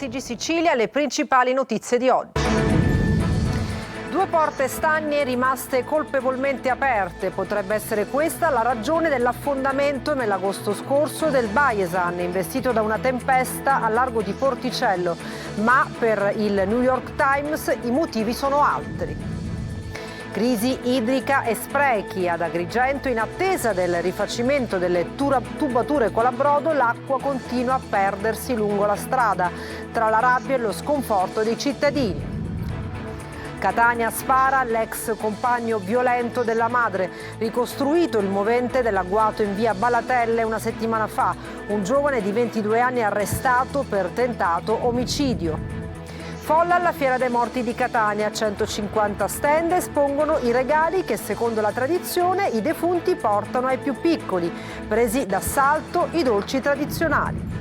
TG Sicilia, le principali notizie di oggi. 2 porte stagne rimaste colpevolmente aperte. Potrebbe essere questa la ragione dell'affondamento nell'agosto scorso del Baiesan, investito da una tempesta al largo di Porticello. Ma per il New York Times i motivi sono altri. Crisi idrica e sprechi. Ad Agrigento, in attesa del rifacimento delle tubature colabrodo, l'acqua continua a perdersi lungo la strada, tra la rabbia e lo sconforto dei cittadini. Catania spara all'ex compagno violento della madre. Ricostruito il movente dell'agguato in via Balatelle una settimana fa. Un giovane di 22 anni arrestato per tentato omicidio. Folla alla Fiera dei Morti di Catania, 150 stand espongono i regali che secondo la tradizione i defunti portano ai più piccoli, presi d'assalto i dolci tradizionali.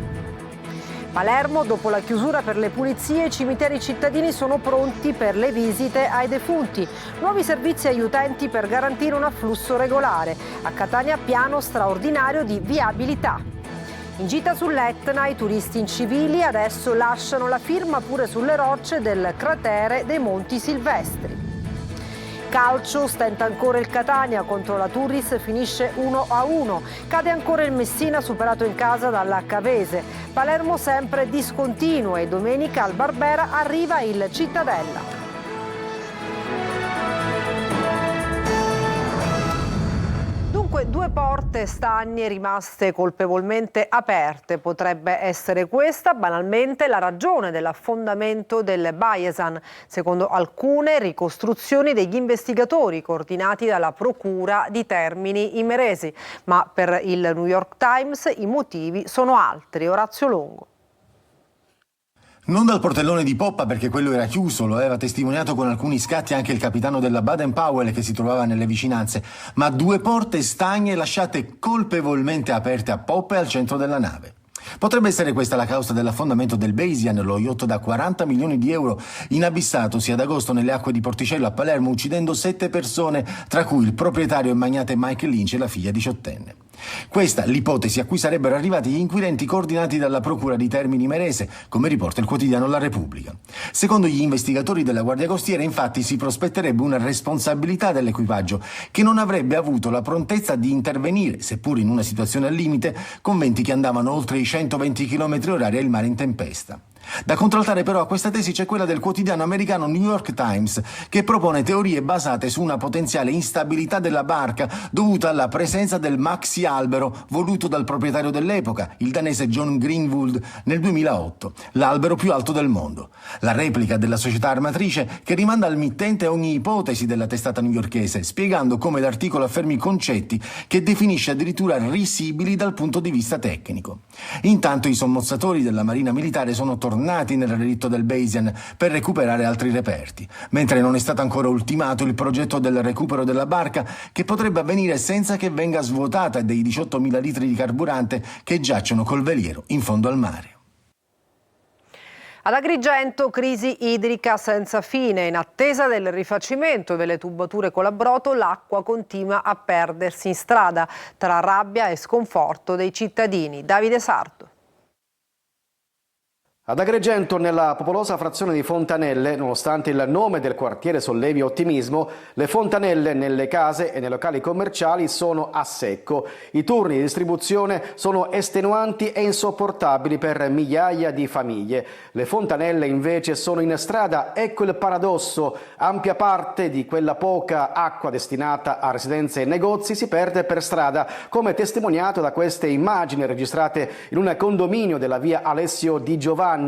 Palermo, dopo la chiusura per le pulizie, i cimiteri cittadini sono pronti per le visite ai defunti. Nuovi servizi agli utenti per garantire un afflusso regolare. A Catania piano straordinario di viabilità. In gita sull'Etna i turisti incivili adesso lasciano la firma pure sulle rocce del cratere dei Monti Silvestri. Calcio, stenta ancora il Catania contro la Turris, finisce 1-1. Cade ancora il Messina, superato in casa dalla Cavese. Palermo sempre discontinuo e domenica al Barbera arriva il Cittadella. Dunque, 2 porte stagne rimaste colpevolmente aperte. Potrebbe essere questa, banalmente, la ragione dell'affondamento del Baiesan, secondo alcune ricostruzioni degli investigatori coordinati dalla Procura di Termini Imerese. Ma per il New York Times i motivi sono altri. Orazio Longo. Non dal portellone di poppa, perché quello era chiuso, lo aveva testimoniato con alcuni scatti anche il capitano della Baden-Powell che si trovava nelle vicinanze, ma 2 porte stagne lasciate colpevolmente aperte a poppa e al centro della nave. Potrebbe essere questa la causa dell'affondamento del Baisian, lo yacht da 40 milioni di euro inabissatosi ad agosto nelle acque di Porticello a Palermo, uccidendo 7 persone, tra cui il proprietario e magnate Mike Lynch e la figlia 18enne. Questa l'ipotesi a cui sarebbero arrivati gli inquirenti coordinati dalla Procura di Termini Imerese, come riporta il quotidiano La Repubblica. Secondo gli investigatori della Guardia Costiera, infatti, si prospetterebbe una responsabilità dell'equipaggio che non avrebbe avuto la prontezza di intervenire, seppur in una situazione al limite, con venti che andavano oltre i 120 km/h e il mare in tempesta. Da contraltare però a questa tesi c'è quella del quotidiano americano New York Times, che propone teorie basate su una potenziale instabilità della barca dovuta alla presenza del maxi albero voluto dal proprietario dell'epoca, il danese John Greenwood, nel 2008, l'albero più alto del mondo. La replica della società armatrice che rimanda al mittente ogni ipotesi della testata newyorkese, spiegando come l'articolo affermi concetti che definisce addirittura risibili dal punto di vista tecnico. Intanto i sommozzatori della Marina Militare sono tornati nel relitto del Baisian per recuperare altri reperti, mentre non è stato ancora ultimato il progetto del recupero della barca, che potrebbe avvenire senza che venga svuotata dei 18.000 litri di carburante che giacciono col veliero in fondo al mare. Ad Agrigento, crisi idrica senza fine. In attesa del rifacimento delle tubature colabrodo, l'acqua continua a perdersi in strada, tra rabbia e sconforto dei cittadini. Davide Sarto. Ad Agrigento, nella popolosa frazione di Fontanelle, nonostante il nome del quartiere sollevi ottimismo, le fontanelle nelle case e nei locali commerciali sono a secco. I turni di distribuzione sono estenuanti e insopportabili per migliaia di famiglie. Le fontanelle invece sono in strada. Ecco il paradosso: ampia parte di quella poca acqua destinata a residenze e negozi si perde per strada, come testimoniato da queste immagini registrate in un condominio della via Alessio Di Giovanni,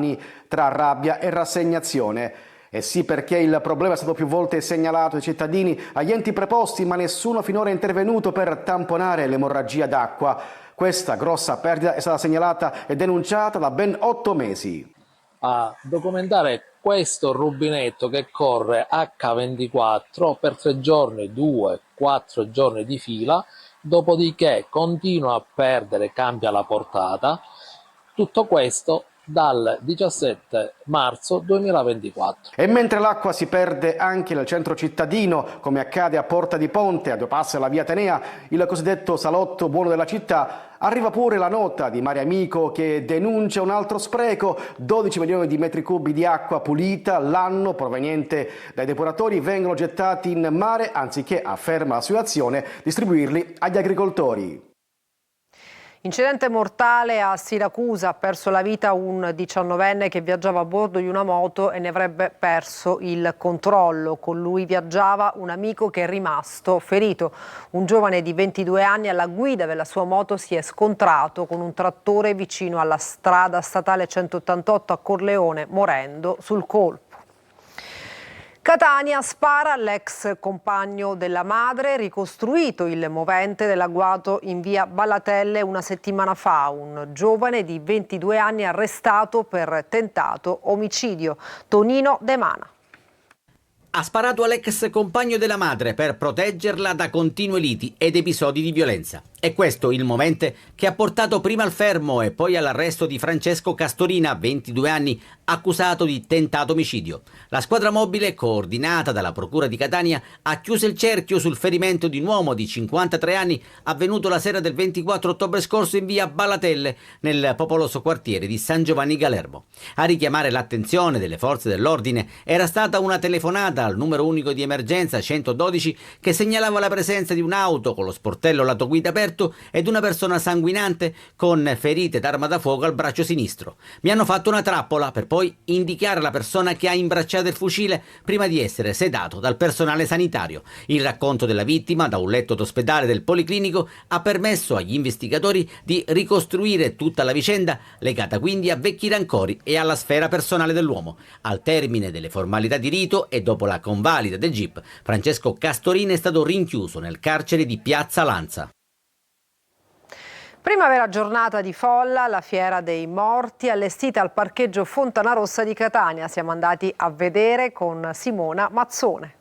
tra rabbia e rassegnazione. E sì, perché il problema è stato più volte segnalato ai cittadini, agli enti preposti, ma nessuno finora è intervenuto per tamponare l'emorragia d'acqua. Questa grossa perdita è stata segnalata e denunciata da ben 8 mesi. A documentare questo rubinetto che corre H24 per 3 giorni, 2-4 giorni di fila, dopodiché continua a perdere, cambia la portata. Tutto questo dal 17 marzo 2024. E mentre l'acqua si perde anche nel centro cittadino, come accade a Porta di Ponte, a 2 passi dalla via Atenea, il cosiddetto salotto buono della città, arriva pure la nota di Mare Amico che denuncia un altro spreco: 12 milioni di metri cubi di acqua pulita l'anno proveniente dai depuratori vengono gettati in mare anziché, afferma l'associazione, distribuirli agli agricoltori. Incidente mortale a Siracusa, ha perso la vita un 19enne che viaggiava a bordo di una moto e ne avrebbe perso il controllo. Con lui viaggiava un amico che è rimasto ferito. Un giovane di 22 anni alla guida della sua moto si è scontrato con un trattore vicino alla strada statale 188 a Corleone, morendo sul colpo. Catania spara all'ex compagno della madre, ricostruito il movente dell'agguato in via Ballatelle una settimana fa. Un giovane di 22 anni arrestato per tentato omicidio. Tonino De Mana. Ha sparato all'ex compagno della madre per proteggerla da continue liti ed episodi di violenza. È questo il movente che ha portato prima al fermo e poi all'arresto di Francesco Castorina, 22 anni, accusato di tentato omicidio. La squadra mobile, coordinata dalla Procura di Catania, ha chiuso il cerchio sul ferimento di un uomo di 53 anni avvenuto la sera del 24 ottobre scorso in via Ballatelle, nel popoloso quartiere di San Giovanni Galermo. A richiamare l'attenzione delle forze dell'ordine era stata una telefonata al numero unico di emergenza 112 che segnalava la presenza di un'auto con lo sportello lato guida aperto ed una persona sanguinante con ferite d'arma da fuoco al braccio sinistro. Mi hanno fatto una trappola per poi indicare la persona che ha imbracciato il fucile prima di essere sedato dal personale sanitario. Il racconto della vittima da un letto d'ospedale del Policlinico ha permesso agli investigatori di ricostruire tutta la vicenda, legata quindi a vecchi rancori e alla sfera personale dell'uomo. Al termine delle formalità di rito e dopo la convalida del GIP, Francesco Castorina è stato rinchiuso nel carcere di Piazza Lanza. Primavera giornata di folla, la Fiera dei Morti allestita al parcheggio Fontanarossa di Catania. Siamo andati a vedere con Simona Mazzone.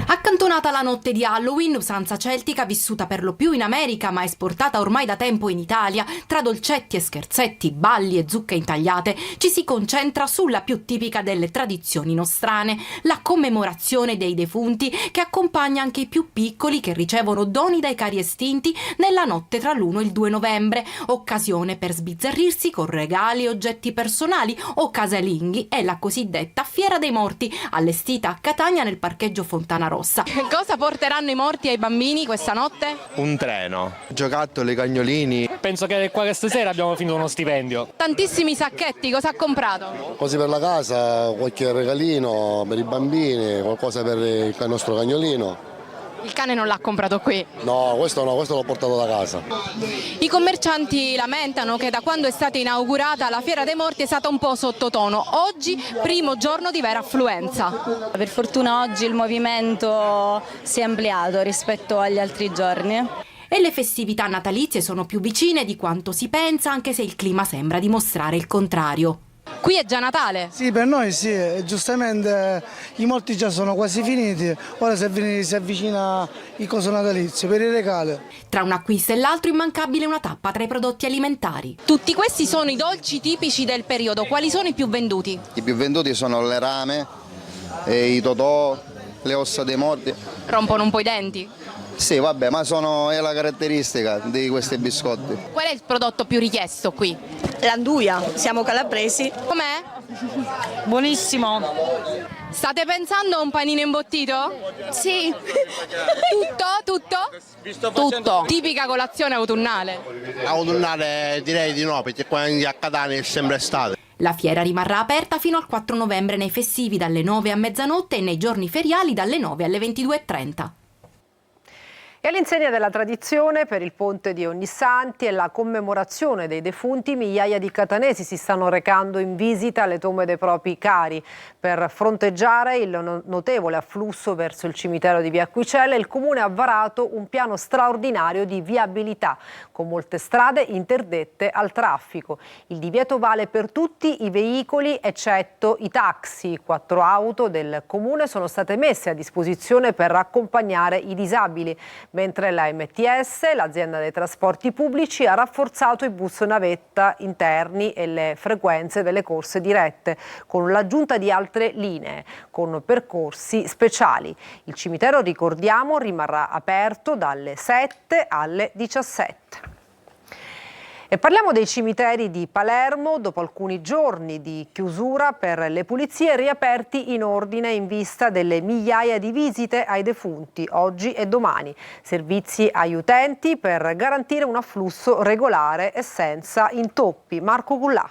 Accantonata la notte di Halloween, usanza celtica vissuta per lo più in America ma esportata ormai da tempo in Italia, tra dolcetti e scherzetti, balli e zucche intagliate, ci si concentra sulla più tipica delle tradizioni nostrane, la commemorazione dei defunti, che accompagna anche i più piccoli che ricevono doni dai cari estinti nella notte tra l'1 e il 2 novembre, occasione per sbizzarrirsi con regali e oggetti personali o casalinghi. È la cosiddetta Fiera dei Morti, allestita a Catania nel parcheggio Fontanarossa. Cosa porteranno i morti ai bambini questa notte? Un treno, giocattoli, cagnolini. Penso che qua stasera abbiamo finito uno stipendio. Tantissimi sacchetti, cosa ha comprato? Cose per la casa, qualche regalino per i bambini, qualcosa per il nostro cagnolino. Il cane non l'ha comprato qui? No, questo l'ho portato da casa. I commercianti lamentano che da quando è stata inaugurata la Fiera dei Morti è stata un po' sottotono. Oggi, primo giorno di vera affluenza. Per fortuna oggi il movimento si è ampliato rispetto agli altri giorni. E le festività natalizie sono più vicine di quanto si pensa, anche se il clima sembra dimostrare il contrario. Qui è già Natale? Sì, per noi sì, giustamente i morti già sono quasi finiti, ora si avvicina il coso natalizio per i regali. Tra un acquisto e l'altro immancabile una tappa tra i prodotti alimentari. Tutti questi sono i dolci tipici del periodo, quali sono i più venduti? I più venduti sono le rame, i totò, le ossa dei morti. Rompono un po' i denti? Sì, vabbè, ma è la caratteristica di questi biscotti. Qual è il prodotto più richiesto qui? L'anduia, siamo calabresi. Com'è? Buonissimo. State pensando a un panino imbottito? Sì. Tutto? Tutto. Tipica colazione autunnale? Autunnale direi di no, perché qua a Catania è sempre estate. La fiera rimarrà aperta fino al 4 novembre nei festivi dalle 9 a mezzanotte e nei giorni feriali dalle 9 alle 22:30. E all'insegna della tradizione, per il ponte di Ognissanti e la commemorazione dei defunti, migliaia di catanesi si stanno recando in visita alle tombe dei propri cari. Per fronteggiare il notevole afflusso verso il cimitero di Via Acquicelle, il Comune ha varato un piano straordinario di viabilità, con molte strade interdette al traffico. Il divieto vale per tutti i veicoli, eccetto i taxi. 4 auto del Comune sono state messe a disposizione per accompagnare i disabili, mentre la MTS, l'azienda dei trasporti pubblici, ha rafforzato i bus navetta interni e le frequenze delle corse dirette, con l'aggiunta di altre linee, con percorsi speciali. Il cimitero, ricordiamo, rimarrà aperto dalle 7 alle 17. E parliamo dei cimiteri di Palermo. Dopo alcuni giorni di chiusura per le pulizie, riaperti in ordine in vista delle migliaia di visite ai defunti oggi e domani. Servizi agli utenti per garantire un afflusso regolare e senza intoppi. Marco Gullà.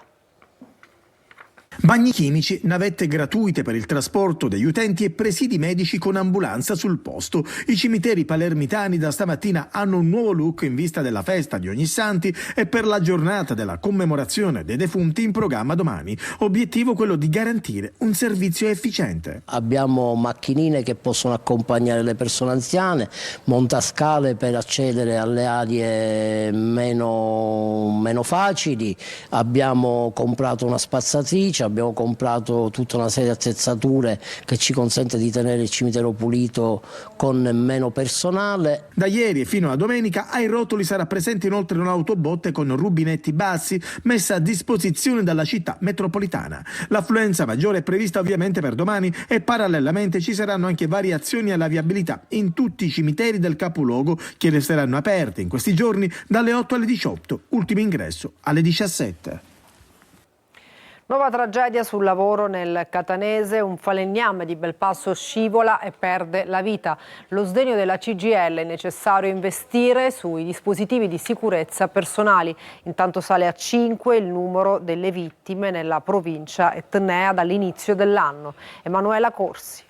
Bagni chimici, navette gratuite per il trasporto degli utenti e presidi medici con ambulanza sul posto. I cimiteri palermitani da stamattina hanno un nuovo look in vista della festa di Ognissanti e per la giornata della commemorazione dei defunti in programma domani. Obiettivo quello di garantire un servizio efficiente. Abbiamo macchinine che possono accompagnare le persone anziane, montascale per accedere alle aree meno facili, abbiamo comprato una spazzatrice, abbiamo comprato tutta una serie di attrezzature che ci consente di tenere il cimitero pulito con meno personale. Da ieri e fino a domenica ai rotoli sarà presente inoltre un'autobotte con rubinetti bassi messa a disposizione dalla città metropolitana. L'affluenza maggiore è prevista ovviamente per domani e parallelamente ci saranno anche variazioni alla viabilità in tutti i cimiteri del capoluogo che resteranno aperti in questi giorni dalle 8 alle 18, ultimo ingresso alle 17. Nuova tragedia sul lavoro nel catanese, un falegname di Belpasso scivola e perde la vita. Lo sdegno della CGIL, è necessario investire sui dispositivi di sicurezza personali. Intanto sale a 5 il numero delle vittime nella provincia etnea dall'inizio dell'anno. Emanuela Corsi.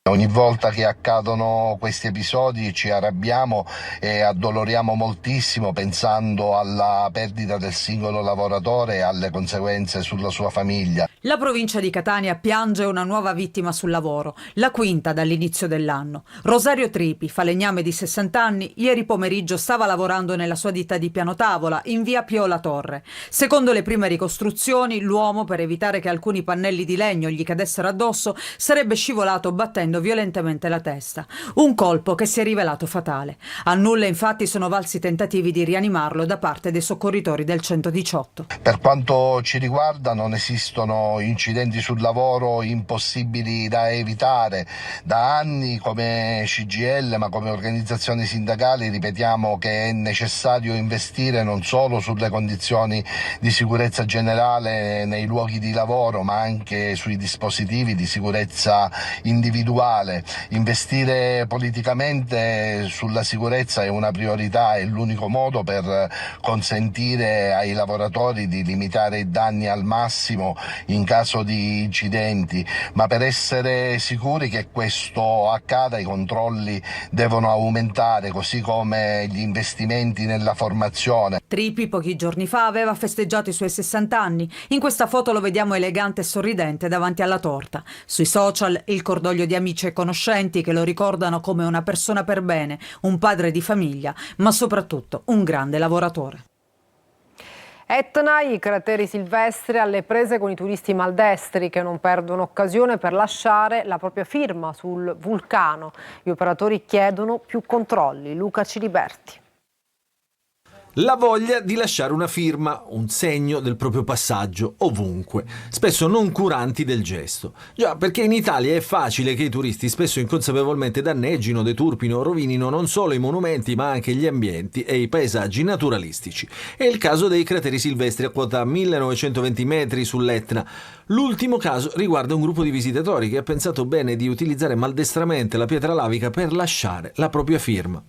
Ogni volta che accadono questi episodi ci arrabbiamo e addoloriamo moltissimo pensando alla perdita del singolo lavoratore e alle conseguenze sulla sua famiglia. La provincia di Catania piange una nuova vittima sul lavoro, la quinta dall'inizio dell'anno. Rosario Tripi, falegname di 60 anni, ieri pomeriggio stava lavorando nella sua ditta di pianotavola in via Pio La Torre. Secondo le prime ricostruzioni, l'uomo, per evitare che alcuni pannelli di legno gli cadessero addosso, sarebbe scivolato battendo violentemente la testa. Un colpo che si è rivelato fatale. A nulla infatti sono valsi tentativi di rianimarlo da parte dei soccorritori del 118. Per quanto ci riguarda non esistono incidenti sul lavoro impossibili da evitare. Da anni come CGIL ma come organizzazioni sindacali ripetiamo che è necessario investire non solo sulle condizioni di sicurezza generale nei luoghi di lavoro ma anche sui dispositivi di sicurezza individuale. Investire politicamente sulla sicurezza è una priorità, è l'unico modo per consentire ai lavoratori di limitare i danni al massimo in caso di incidenti, ma per essere sicuri che questo accada i controlli devono aumentare, così come gli investimenti nella formazione. Tripi pochi giorni fa aveva festeggiato i suoi 60 anni. In questa foto lo vediamo elegante e sorridente davanti alla torta. Sui social il cordoglio di amici e conoscenti che lo ricordano come una persona per bene, un padre di famiglia, ma soprattutto un grande lavoratore. Etna, i crateri silvestri alle prese con i turisti maldestri che non perdono occasione per lasciare la propria firma sul vulcano. Gli operatori chiedono più controlli. Luca Ciliberti. La voglia di lasciare una firma, un segno del proprio passaggio, ovunque, spesso non curanti del gesto. Già, perché in Italia è facile che i turisti spesso inconsapevolmente danneggino, deturpino o rovinino non solo i monumenti ma anche gli ambienti e i paesaggi naturalistici. È il caso dei crateri silvestri a quota 1920 metri sull'Etna. L'ultimo caso riguarda un gruppo di visitatori che ha pensato bene di utilizzare maldestramente la pietra lavica per lasciare la propria firma.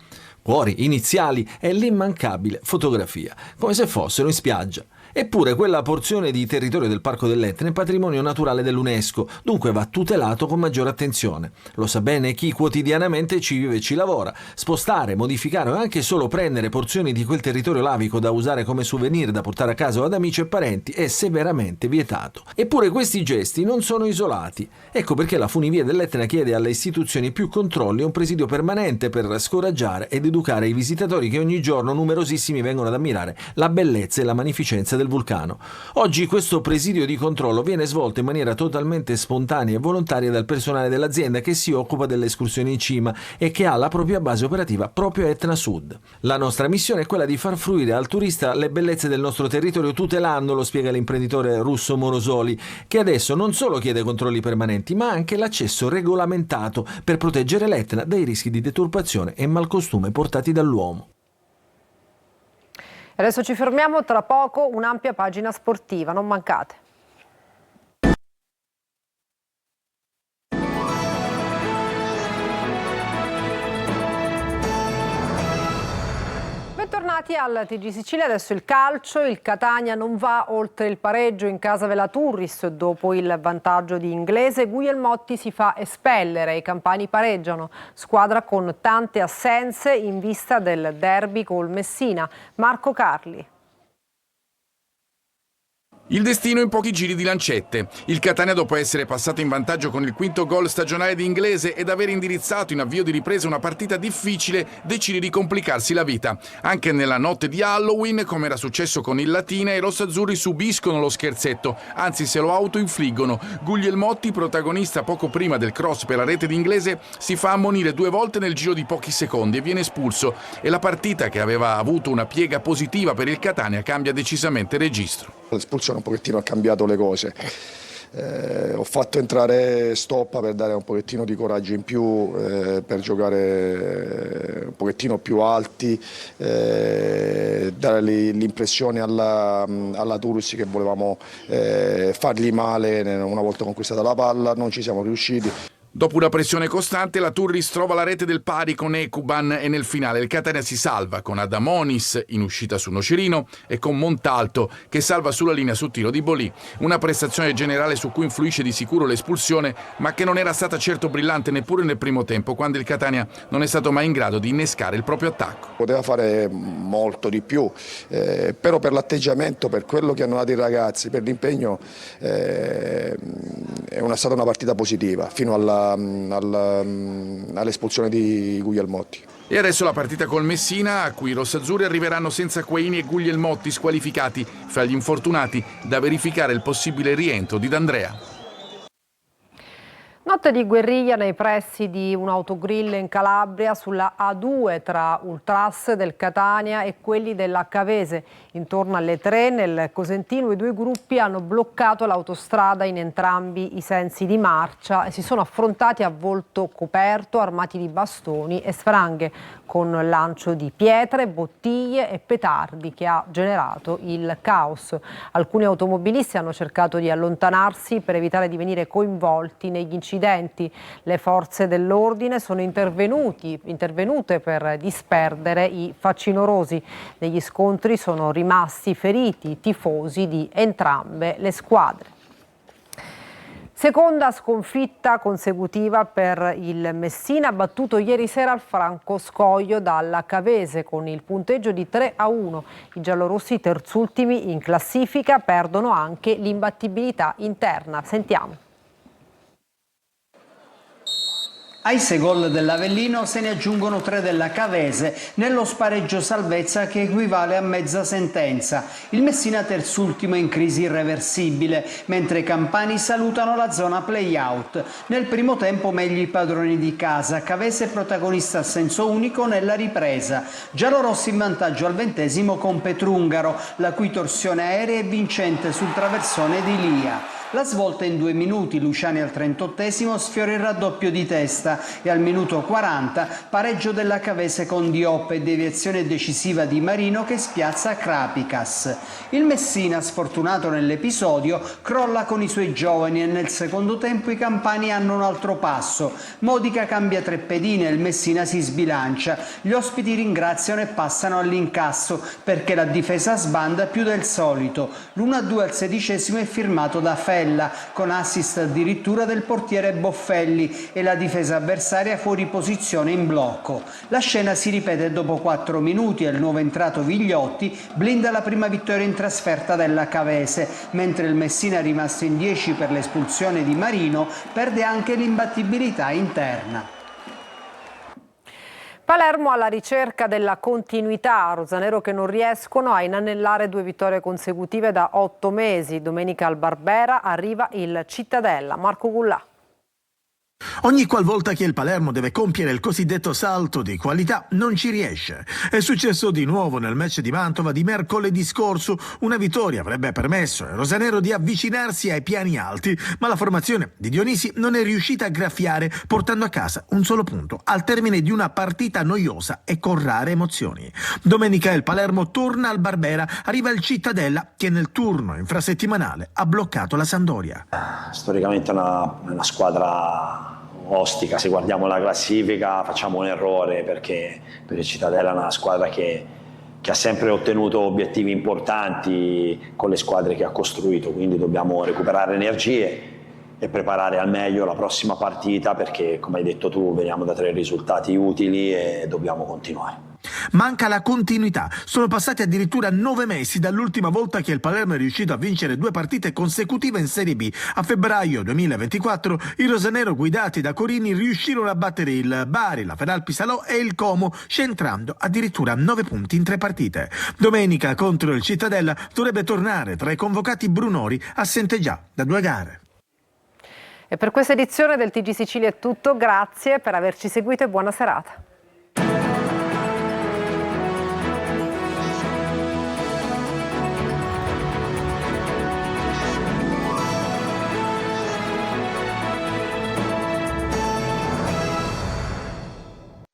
Cuori, iniziali e l'immancabile fotografia, come se fossero in spiaggia. Eppure quella porzione di territorio del Parco dell'Etna è patrimonio naturale dell'UNESCO, dunque va tutelato con maggiore attenzione. Lo sa bene chi quotidianamente ci vive e ci lavora. Spostare, modificare o anche solo prendere porzioni di quel territorio lavico da usare come souvenir da portare a casa o ad amici e parenti è severamente vietato. Eppure questi gesti non sono isolati. Ecco perché la funivia dell'Etna chiede alle istituzioni più controlli e un presidio permanente per scoraggiare ed educare i visitatori che ogni giorno numerosissimi vengono ad ammirare la bellezza e la magnificenza del vulcano. Oggi questo presidio di controllo viene svolto in maniera totalmente spontanea e volontaria dal personale dell'azienda che si occupa delle escursioni in cima e che ha la propria base operativa proprio a Etna Sud. La nostra missione è quella di far fruire al turista le bellezze del nostro territorio tutelandolo, spiega l'imprenditore russo Morosoli, che adesso non solo chiede controlli permanenti ma anche l'accesso regolamentato per proteggere l'Etna dai rischi di deturpazione e malcostume portati dall'uomo. Adesso ci fermiamo, tra poco un'ampia pagina sportiva, non mancate. Bentornati al TG Sicilia, adesso il calcio. Il Catania non va oltre il pareggio in casa della Turris dopo il vantaggio di Inglese. Guglielmotti si fa espellere, i campani pareggiano, squadra con tante assenze in vista del derby col Messina. Marco Carli. Il destino in pochi giri di lancette. Il Catania, dopo essere passato in vantaggio con il quinto gol stagionale di Inglese ed aver indirizzato in avvio di ripresa una partita difficile, decide di complicarsi la vita. Anche nella notte di Halloween, come era successo con il Latina, i rossazzurri subiscono lo scherzetto, anzi se lo autoinfliggono. Guglielmotti, protagonista poco prima del cross per la rete di Inglese, si fa ammonire 2 volte nel giro di pochi secondi e viene espulso. E la partita, che aveva avuto una piega positiva per il Catania, cambia decisamente registro. L'espulsione un pochettino ha cambiato le cose. Ho fatto entrare Stoppa per dare un pochettino di coraggio in più, per giocare un pochettino più alti, dare l'impressione alla Turris che volevamo fargli male una volta conquistata la palla. Non ci siamo riusciti. Dopo una pressione costante, la Turris trova la rete del pari con Ekuban e nel finale il Catania si salva con Adamonis in uscita su Nocerino e con Montalto che salva sulla linea su tiro di Bolì. Una prestazione generale su cui influisce di sicuro l'espulsione, ma che non era stata certo brillante neppure nel primo tempo, quando il Catania non è stato mai in grado di innescare il proprio attacco. Poteva fare molto di più, però per l'atteggiamento, per quello che hanno dato i ragazzi, per l'impegno, è stata una partita positiva fino all'espulsione di Guglielmotti. E adesso la partita col Messina, a cui i rossazzurri arriveranno senza Quaini e Guglielmotti squalificati fra gli infortunati, da verificare il possibile rientro di D'Andrea. Notte di guerriglia nei pressi di un autogrill in Calabria sulla A2 tra ultras del Catania e quelli della Cavese. Intorno alle 3 nel Cosentino i 2 gruppi hanno bloccato l'autostrada in entrambi i sensi di marcia e si sono affrontati a volto coperto, armati di bastoni e spranghe, con lancio di pietre, bottiglie e petardi che ha generato il caos. Alcuni automobilisti hanno cercato di allontanarsi per evitare di venire coinvolti negli incidenti. Le forze dell'ordine sono intervenute per disperdere i facinorosi. Negli scontri sono rimasti feriti tifosi di entrambe le squadre. Seconda sconfitta consecutiva per il Messina, battuto ieri sera al Franco Scoglio dalla Cavese con il punteggio di 3-1. I giallorossi, terzultimi in classifica, perdono anche l'imbattibilità interna. Sentiamo. Ai 6 gol dell'Avellino se ne aggiungono 3 della Cavese nello spareggio salvezza che equivale a mezza sentenza. Il Messina terzultimo in crisi irreversibile, mentre i campani salutano la zona play-out. Nel primo tempo meglio i padroni di casa, Cavese protagonista a senso unico nella ripresa. Giallorossi in vantaggio al 20° con Petrungaro, la cui torsione aerea è vincente sul traversone di Lia. La svolta in 2 minuti, Luciani al 38° sfiora il raddoppio di testa e al minuto 40 pareggio della Cavese con Diop e deviazione decisiva di Marino che spiazza Krapicas. Il Messina, sfortunato nell'episodio, crolla con i suoi giovani e nel secondo tempo i campani hanno un altro passo. Modica cambia 3 pedine e il Messina si sbilancia. Gli ospiti ringraziano e passano all'incasso perché la difesa sbanda più del solito. L'1-2 al 16° è firmato da Fella, con assist addirittura del portiere Boffelli e la difesa avversaria fuori posizione in blocco. La scena si ripete dopo 4 minuti e il nuovo entrato Vigliotti blinda la prima vittoria in trasferta della Cavese, mentre il Messina, rimasto in 10 per l'espulsione di Marino, perde anche l'imbattibilità interna. Palermo alla ricerca della continuità, rosanero che non riescono a inanellare 2 vittorie consecutive da 8 mesi. Domenica al Barbera arriva il Cittadella. Marco Gullà. Ogni qualvolta che il Palermo deve compiere il cosiddetto salto di qualità non ci riesce. È successo di nuovo nel match di Mantova di mercoledì scorso. Una vittoria avrebbe permesso ai rosanero di avvicinarsi ai piani alti, ma la formazione di Dionisi non è riuscita a graffiare, portando a casa un solo punto al termine di una partita noiosa e con rare emozioni. Domenica il Palermo torna al Barbera, arriva il Cittadella che nel turno infrasettimanale ha bloccato la Sampdoria. Storicamente è una squadra ostica, se guardiamo la classifica facciamo un errore perché il Cittadella è una squadra che ha sempre ottenuto obiettivi importanti con le squadre che ha costruito, quindi dobbiamo recuperare energie e preparare al meglio la prossima partita perché, come hai detto tu, veniamo da 3 risultati utili e dobbiamo continuare. Manca la continuità. Sono passati addirittura 9 mesi dall'ultima volta che il Palermo è riuscito a vincere 2 partite consecutive in Serie B. A febbraio 2024 i rosanero guidati da Corini riuscirono a battere il Bari, la Feralpi Salò e il Como, centrando addirittura 9 punti in 3 partite. Domenica contro il Cittadella dovrebbe tornare tra i convocati Brunori, assente già da 2 gare. E per questa edizione del TG Sicilia è tutto, grazie per averci seguito e buona serata.